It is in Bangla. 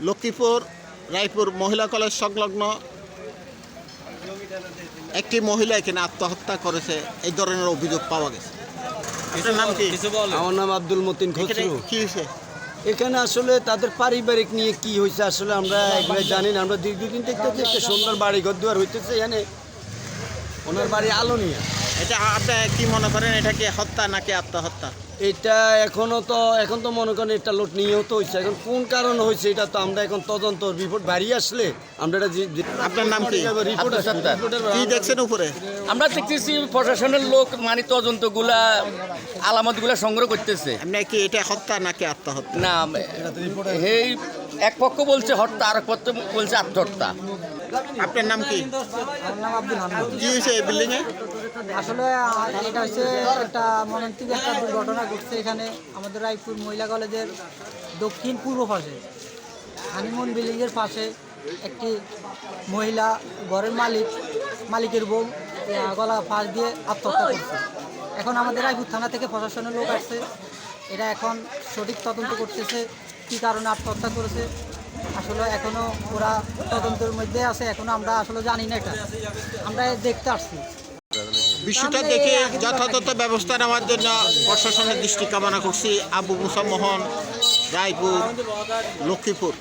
লক্ষ্মীপুর রায়পুর মহিলা কলেজ সংলগ্ন একটি মহিলা এখানে আত্মহত্যা করেছে, এই ধরনের অভিযোগ পাওয়া গেছে। আপনার নাম কি? আমার নাম আব্দুল মতিন খসরু। কি হয়েছে এখানে আসলে তাদের পারিবারিক নিয়ে কি হয়েছে আসলে আমরা এগুলো জানি না। আমরা দীর্ঘদিন দেখতেছি একটা সুন্দর বাড়ি ঘর দুয়ার হইতেছে, এখানে ওনার বাড়ি আলোনিয়া। এটা আপনি কি মনে করেন, এটা কি হত্যা নাকি আত্মহত্যা? এটা এখন তো মনে করেন এটা লোট নিহত হয়েছে। এখন কোন কারণে হয়েছে এটা তো আমরা এখন তদন্ত রিপোর্ট বাড়িয়ে আসলে আমরা এটা আপনার নাম কি? রিপোর্ট কি দেখছেন উপরে? আমরা দেখতেছি প্রশাসনের লোক মানে তদন্তগুলা আলামতগুলা সংগ্রহ করতেছে। আপনি কি এটা হত্যা নাকি আত্মহত্যা? না, এই এক পক্ষ বলছে হত্যা, আর এক পক্ষ বলছে আত্মহত্যা। আপনার নাম কি? আমার নাম আব্দুল হামিদ। কি হয়েছে এই বিল্ডিং এ? আসলে এটা হচ্ছে একটা মর্মান্তিক একটা দুর্ঘটনা ঘটছে এখানে আমাদের রায়পুর মহিলা কলেজের দক্ষিণ পূর্ব পাশে হানিমুন বিল্ডিংয়ের পাশে একটি মহিলা ঘরের মালিকের বউ গলা ফাঁস দিয়ে আত্মহত্যা করছে। এখন আমাদের রায়পুর থানা থেকে প্রশাসনের লোক আসছে, এটা এখন সঠিক তদন্ত করতেছে কী কারণে আত্মহত্যা করেছে। আসলে এখনও ওরা তদন্তের মধ্যে আছে, এখনও আমরা আসলে জানি না, এটা আমরা দেখতে আসছি। বিষয়টা দেখে যথাযথ ব্যবস্থা নেওয়ার জন্য প্রশাসনের দৃষ্টি কামনা করছি। আবু মুসা মোহন, রায়পুর, লক্ষ্মীপুর।